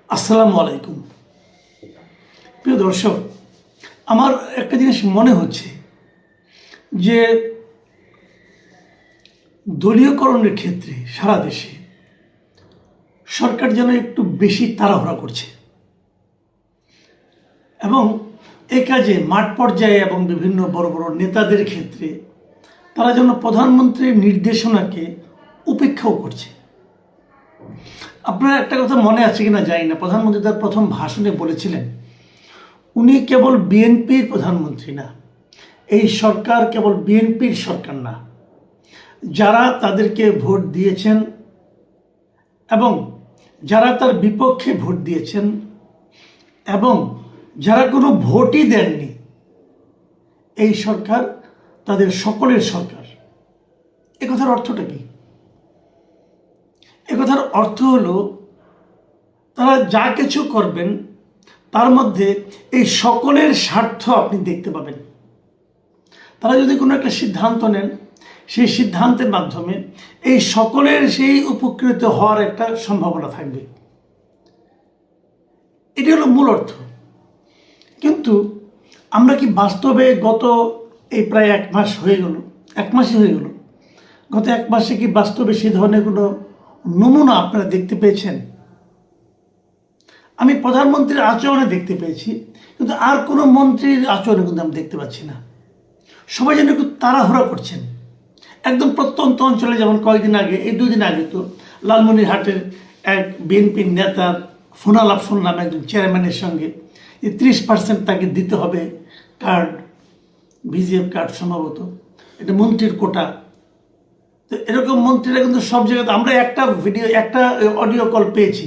আসসালামু আলাইকুম। প্রিয় দর্শক, আমার একটা জিনিস মনে হচ্ছে যে দলীয়করণের ক্ষেত্রে সারা দেশে সরকার যেন একটু বেশি তাড়াহুড়া করছে এবং এ কাজে মাঠ পর্যায়ে এবং বিভিন্ন বড় বড় নেতাদের ক্ষেত্রে তারা যেন প্রধানমন্ত্রীর নির্দেশনাকে উপেক্ষাও করছে। আপনার একটা কথা মনে আছে কিনা জানি না, প্রধানমন্ত্রী তার প্রথম ভাষণে বলেছিলেন উনি কেবল বিএনপির প্রধানমন্ত্রী না, এই সরকার কেবল বিএনপির সরকার না, যারা তাদেরকে ভোট দিয়েছেন এবং যারা তার বিপক্ষে ভোট দিয়েছেন এবং যারা কোনো ভোটই দেননি, এই সরকার তাদের সকলের সরকার। এ কথার অর্থটা কি? এ কথার অর্থ হলো তারা যা কিছু করবেন তার মধ্যে এই সকলের স্বার্থ আপনি দেখতে পাবেন। তারা যদি কোনো একটা সিদ্ধান্ত নেন, সেই সিদ্ধান্তের মাধ্যমে এই সকলের সেই উপকৃত হওয়ার একটা সম্ভাবনা থাকবে। এটি হলো মূল অর্থ। কিন্তু আমরা কি বাস্তবে গত এই প্রায় এক মাসই হয়ে গেল, গত এক মাসে কি বাস্তবে সেই ধরনের কোনো নমুনা আপনারা দেখতে পেয়েছেন? আমি প্রধানমন্ত্রীর আচরণে দেখতে পেয়েছি, কিন্তু আর কোনো মন্ত্রীর আচরণে কিন্তু আমি দেখতে পাচ্ছি না। সবাই যেন একটু তাড়াহুড়া করছেন। একদম প্রত্যন্ত অঞ্চলে, যেমন কয়েকদিন আগে, এই দুদিন আগে তো লালমনিরহাটের এক বিএনপির নেতার ফোনালাপ শুনলাম একজন চেয়ারম্যানের সঙ্গে, যে 30% তাকে দিতে হবে কার্ড, ভিজিএফ কার্ড সম্ভবত, এটা মন্ত্রীর কোটা। তো এরকম মন্ত্রীরা কিন্তু সব জায়গাতে, আমরা একটা অডিও কল পেয়েছি,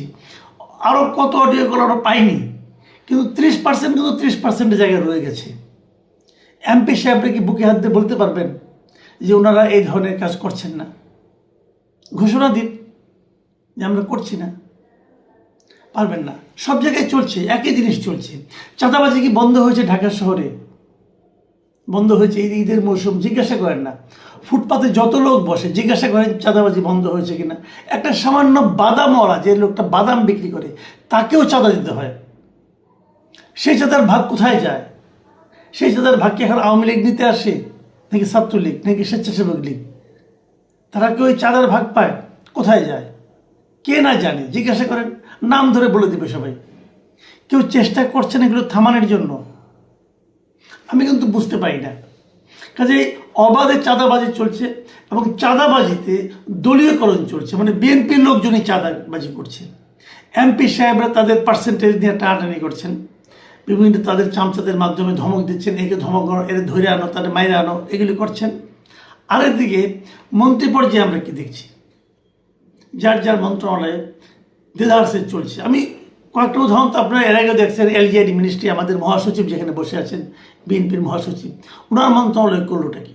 আরও কত অডিও কল আমরা পাইনি, কিন্তু 30% কিন্তু 30%-এর জায়গায় রয়ে গেছে। এমপি সাহেবরা কি বুকে হাত দিয়ে বলতে পারবেন যে ওনারা এই ধরনের কাজ করছেন না? ঘোষণা দিন যে আমরা করছি না। পারবেন না। সব জায়গায় চলছে, একই জিনিস চলছে। চাঁদাবাজি কি বন্ধ হয়েছে? ঢাকা শহরে বন্ধ হয়েছে। এই ঈদের মৌসুম, জিজ্ঞাসা করেন না ফুটপাতে যত লোক বসে, জিজ্ঞাসা করেন চাঁদাবাজি বন্ধ হয়েছে কিনা। একটা সামান্য বাদামওয়ালা, যে লোকটা বাদাম বিক্রি করে, তাকেও চাঁদা দিতে হয়। সেই চাঁদার ভাগ কোথায় যায়? সেই চাঁদার ভাগ কি এখন আওয়ামী লীগ নিতে আসে, নাকি ছাত্রলীগ, নাকি স্বেচ্ছাসেবক লীগ? তারা কি ওই চাঁদার ভাগ পায়? কোথায় যায়? কে না জানে? জিজ্ঞাসা করেন, নাম ধরে বলে দেবে সবাই। কেউ চেষ্টা করছেন এগুলো থামানোর জন্য? আমি কিন্তু বুঝতে পারি না। কাজে অবাধে চাঁদাবাজি চলছে এবং চাঁদাবাজিতে দলীয়করণ চলছে, মানে বিএনপির লোকজনই চাঁদাবাজি করছে। এমপি সাহেবরা তাদের পার্সেন্টেজ নিয়ে টানাটানি করছেন, বিভিন্ন তাদের চামচাদের মাধ্যমে ধমক দিচ্ছেন, একে ধমক এর ধরে আনো, তাদের মাইরে আনো, এগুলি করছেন। আরেকদিকে মন্ত্রী পর্যায়ে আমরা কি দেখছি? যার যার মন্ত্রণালয়ে দেদারসে চলছে। আমি কয়েকটা উদাহরণ তো আপনারা এর আগে দেখছেন। এলজিআইডি মিনিস্ট্রি, আমাদের মহাসচিব যেখানে বসে আছেন, বিএনপির মহাসচিব, ওনার মন্ত্রণালয় করলোটা কি?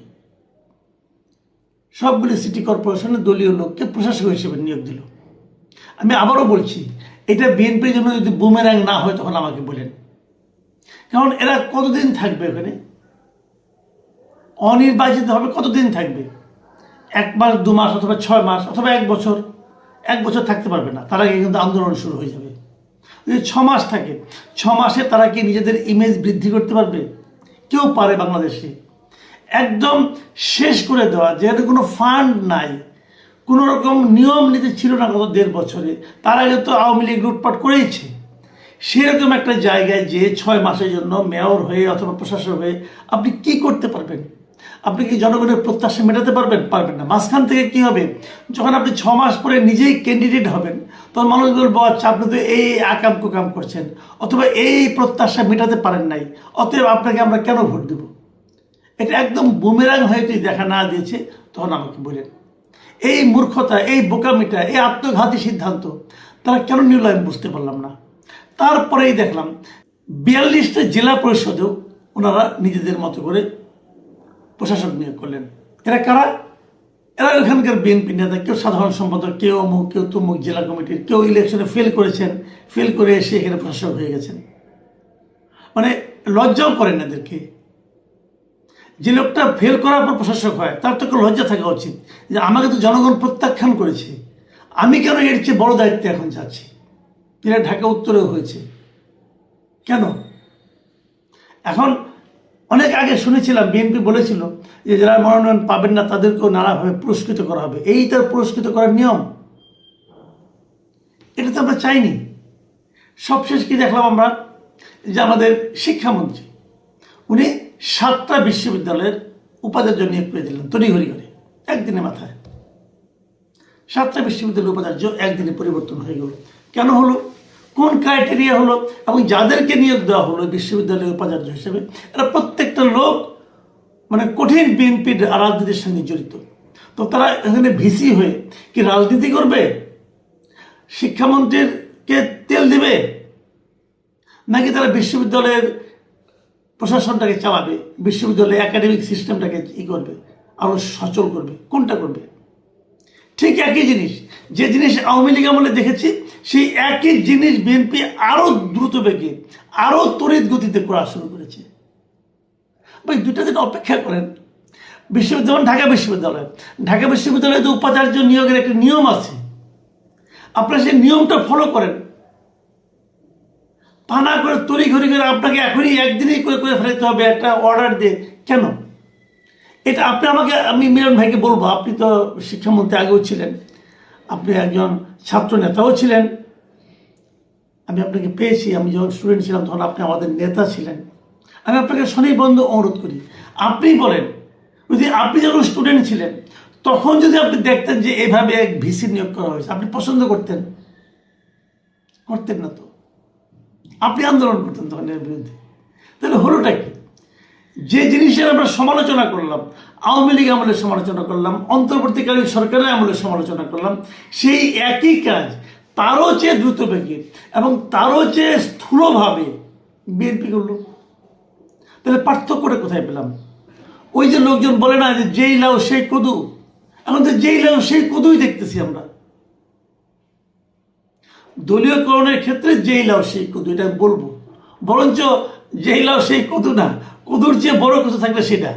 সবগুলি সিটি কর্পোরেশনের দলীয় লোককে প্রশাসক হিসেবে নিয়োগ দিল। আমি আবারও বলছি, এটা বিএনপির জন্য যদি বুমেরাং না হয় তখন আমাকে বলেন। কারণ এরা কতদিন থাকবে ওখানে? অনির্বাচিত হবে, কতদিন থাকবে? 1 মাস, 2 মাস, অথবা 6 মাস, অথবা 1 বছর। 1 বছর থাকতে পারবে না, তার আগে কিন্তু আন্দোলন শুরু হয়ে যাবে। যদি 6 মাস থাকে, 6 মাসে তারা কি নিজেদের ইমেজ বৃদ্ধি করতে পারবে? কেউ পারে বাংলাদেশে? একদম শেষ করে দেওয়া, যেহেতু কোনো ফান্ড নাই, কোনো রকম নিয়ম নীতি ছিল না গত 1.5 বছরে। তার আগে তো আওয়ামী লীগ লুটপাট করেইছে। সেরকম একটা জায়গায় যে 6 মাসের জন্য মেয়র হয়ে অথবা প্রশাসক হয়ে আপনি কি করতে পারবেন? আপনি কি জনগণের প্রত্যাশা মেটাতে পারবেন? পারবেন না। মাঝখান থেকে কি হবে? যখন আপনি 6 মাস পরে নিজেই ক্যান্ডিডেট হবেন, তখন মানুষ বলবো, আচ্ছা আপনি তো এই আকাম কুকাম করছেন, অথবা এই প্রত্যাশা মেটাতে পারেন নাই, অতএব আপনাকে আমরা কেন ভোট দেব? এটা একদম বুমেরাং হয়ে যদি দেখা না দিয়েছে, তখন আমাকে বলেন। এই মূর্খতা, এই বোকামিটা, এই আত্মঘাতী সিদ্ধান্ত তারা কেন নিল আমি বুঝতে পারলাম না। তারপরেই দেখলাম 42টা জেলা পরিষদেও ওনারা নিজেদের মতো করে প্রশাসক নিয়োগ করলেন। এরা কারা? এরা ওখানকার বিএনপি নেতা, কেউ সাধারণ সম্পাদক, কেউ অমুক, কেউ তমুক জেলা কমিটির, কেউ ইলেকশনে ফেল করেছেন, ফেল করে এসে এখানে প্রশাসক হয়ে গেছেন। মানে লজ্জাও করেন এদেরকে। যে লোকটা ফেল করার পর প্রশাসক হয়, তার তো লজ্জা থাকা উচিত যে আমাকে তো জনগণ প্রত্যাখ্যান করেছে, আমি কেন এর চেয়ে বড় দায়িত্বে এখন যাচ্ছি? যেটা ঢাকা উত্তরেও হয়েছে। কেন? এখন অনেক আগে শুনেছিলাম বিএনপি বলেছিল যে যারা মনোনয়ন পাবেন না তাদেরকেও নানাভাবে পুরস্কৃত করা হবে, এই তার পুরস্কৃত করার নিয়ম। এটা তো আমরা চাইনি। সবশেষ কি দেখলাম আমরা, যে আমাদের শিক্ষামন্ত্রী উনি 7টা বিশ্ববিদ্যালয়ের উপাচার্য নিয়োগ করে দিলেন তড়িঘড়ি করে, একদিনের মাথায় 7টা বিশ্ববিদ্যালয়ের উপাচার্য একদিনে পরিবর্তন হয়ে গেল। কেন হলো? কোন ক্রাইটেরিয়া হলো? এবং যাদেরকে নিয়োগ দেওয়া হলো বিশ্ববিদ্যালয়ের উপাচার্য হিসেবে, এরা প্রত্যেকটা লোক মানে কঠিন বিএনপির রাজনীতির সঙ্গে জড়িত। তো তারা এখানে ভিসি হয়ে কি রাজনীতি করবে? শিক্ষামন্ত্রীকে তেল দেবে, নাকি তারা বিশ্ববিদ্যালয়ের প্রশাসনটাকে চালাবে, বিশ্ববিদ্যালয়ের একাডেমিক সিস্টেমটাকে করবে, আরো সচল করবে? কোনটা করবে? ঠিক একই জিনিস, যে জিনিস আওয়ামী লীগ আমলে দেখেছি, সেই একই জিনিস বিএনপি আরো দ্রুত বেগে, আরো তড়িৎ গতিতে করা শুরু করেছে। ভাই 2টা দিন অপেক্ষা করেন। বিশ্ববিদ্যালয়, ঢাকা বিশ্ববিদ্যালয়ে যে উপাচার্য নিয়োগের একটা নিয়ম আছে, আপনারা সেই নিয়মটা ফলো করেন। পানা করে তড়িঘড়ি করে আপনাকে এখনই একদিনেই করে ফেলতে হবে একটা অর্ডার দিয়ে। কেন? এটা আমি মিলন ভাইকে বলবো, আপনি তো শিক্ষামন্ত্রী আগেও ছিলেন, আপনি একজন ছাত্র নেতাও ছিলেন, আমি আপনাকে পেয়েছি, আমি যখন স্টুডেন্ট ছিলাম তখন আপনি আমাদের নেতা ছিলেন। আমি আপনাকে সনিবন্ধ অনুরোধ করি, আপনি বলেন, যদি আপনি যখন স্টুডেন্ট ছিলেন তখন যদি আপনি দেখতেন যে এভাবে এক ভিসি নিয়োগ করা হয়েছে, আপনি পছন্দ করতেন? করতেন না তো, আপনি আন্দোলন করতেন তখন এর বিরুদ্ধে। তাহলে হলোটা কি? যে জিনিসের আমরা সমালোচনা করলাম, আওয়ামী লীগ আমলের সমালোচনা করলাম, অন্তর্বর্তীকালীন সরকারের আমলের সমালোচনা করলাম, সেই একই কাজ তারও চেয়ে দ্রুত বেগে এবং তারও চেয়ে স্থূলভাবে বিএনপি করলো। তাহলে পার্থক্যটা কোথায় পেলাম? ওই যে লোকজন বলে না যে যেই লাউ সেই কদু, এখন তো যেই লাউ সেই কদুই দেখতেছি আমরা। দলীয়করণের ক্ষেত্রে যেই লাউ সেই কদু, এটা বলবো, বরঞ্চ যেই লাউ সেই কদু না, কদুর চেয়ে বড় কিছু থাকলে সেটা।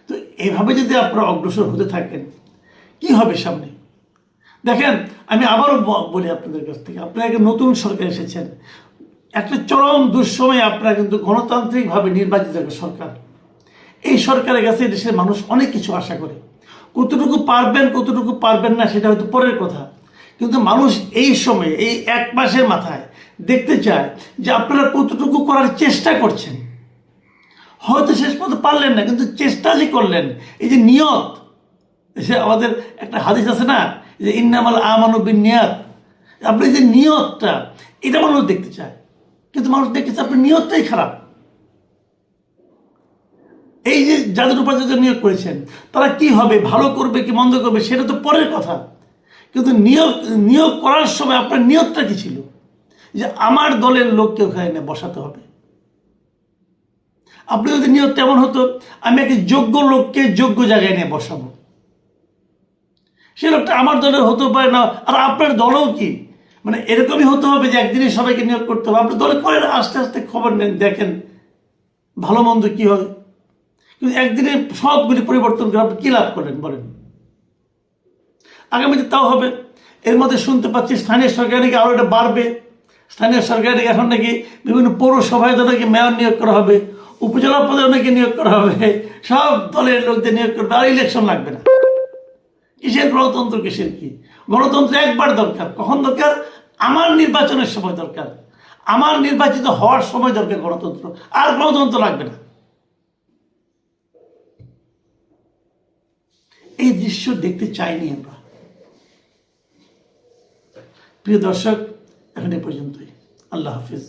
তো এভাবে যদি আপনারা অগ্রসর হতে থাকেন, কি হবে সামনে? দেখেন, আমি আবারও বলি আপনাদের কাছ থেকে, আপনারা একটা নতুন সরকার এসেছেন, একটা চরম দুঃসময়ে আপনারা কিন্তু গণতান্ত্রিকভাবে নির্বাচিত একটা সরকার। এই সরকারের কাছে দেশের মানুষ অনেক কিছু আশা করে। কতটুকু পারবেন না সেটা হয়তো পরের কথা, কিন্তু মানুষ এই সময়ে, এই 1 মাসের মাথায় দেখতে চায় যে আপনারা কতটুকু করার চেষ্টা করছেন। হয়তো শেষ পর্যন্ত পারলেন না, কিন্তু চেষ্টা যে করলেন, এই যে নিয়ত, সে আমাদের একটা হাদিস আছে না যে ইন্নামাল আমানু বিন্নিয়াত, আপনি যে নিয়তটা, এটা মানুষ দেখতে চায়, কিন্তু মানুষ দেখতেছে আপনার নিয়তটাই খারাপ। এই যে যাদের উপাচার্য নিয়োগ করেছেন তারা কি হবে, ভালো করবে কি মন্দ করবে সেটা তো পরের কথা, কিন্তু নিয়োগ করার সময় আপনার নিয়তটা কি ছিল? যে আমার দলের লোককে ওখানে বসাতে হবে। আপনি যদি নিয়ত তেমন হতো, আমি একটা যোগ্য লোককে যোগ্য জায়গায় নিয়ে বসাবো, সে লোকটা আমার দলের হতে পারে না, আর আপনার দলও কি মানে এরকমই হতে হবে যে একদিনে সবাইকে নিয়োগ করতে হবে? আপনার দলে করেন, আস্তে আস্তে খবর নেন, দেখেন ভালো মন্দ কি হয়। কিন্তু একদিনে সবগুলি পরিবর্তন করে আপনি কি লাভ করলেন বলেন? আগামীতে তাও হবে। এর মধ্যে শুনতে পাচ্ছি স্থানীয় সরকার নাকি আরও এটা বাড়বে, স্থানীয় সরকার নাকি এখন নাকি বিভিন্ন পৌরসভায় নাকি মেয়র নিয়োগ করা হবে, উপজেলা পদে নাকি নিয়োগ করা হবে, সব দলের লোকদের নিয়োগ করবে, আর ইলেকশন লাগবে না। কিসের গণতন্ত্র, কিসের কি? গণতন্ত্র একবার দরকার। কখন দরকার? আমার নির্বাচনের সময় দরকার, আমার নির্বাচিত হওয়ার সময় দরকার গণতন্ত্র, আর গণতন্ত্র লাগবে না। এই দৃশ্য দেখতে চাইনি আমরা। প্রিয় দর্শক, এখন এ পর্যন্তই। আল্লাহ হাফিজ।